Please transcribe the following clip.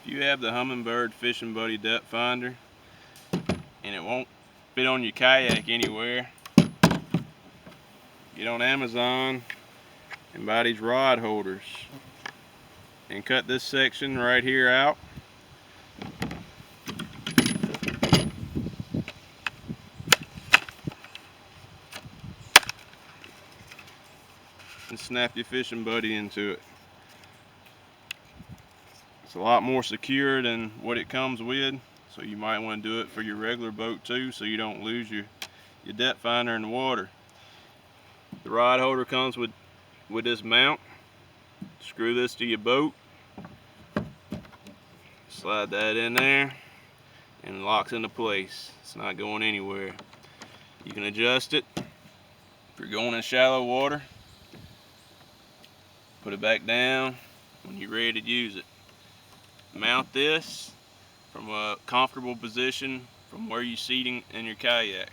you have the Humminbird Fishing Buddy depth finder and it won't fit on your kayak anywhere, get on Amazon and buy these rod holders and cut this section right here out. And snap your fishing buddy into it. It's a lot more secure than what it comes with, so you might want to do it for your regular boat too, so you don't lose your depth finder in the water. The rod holder comes with this mount. Screw this to your boat, slide that in there, and it locks into place. It's not going anywhere. You can adjust it if you're going in shallow water. Put it back down when you're ready to use it. Mount this from a comfortable position from where you're seating in your kayak.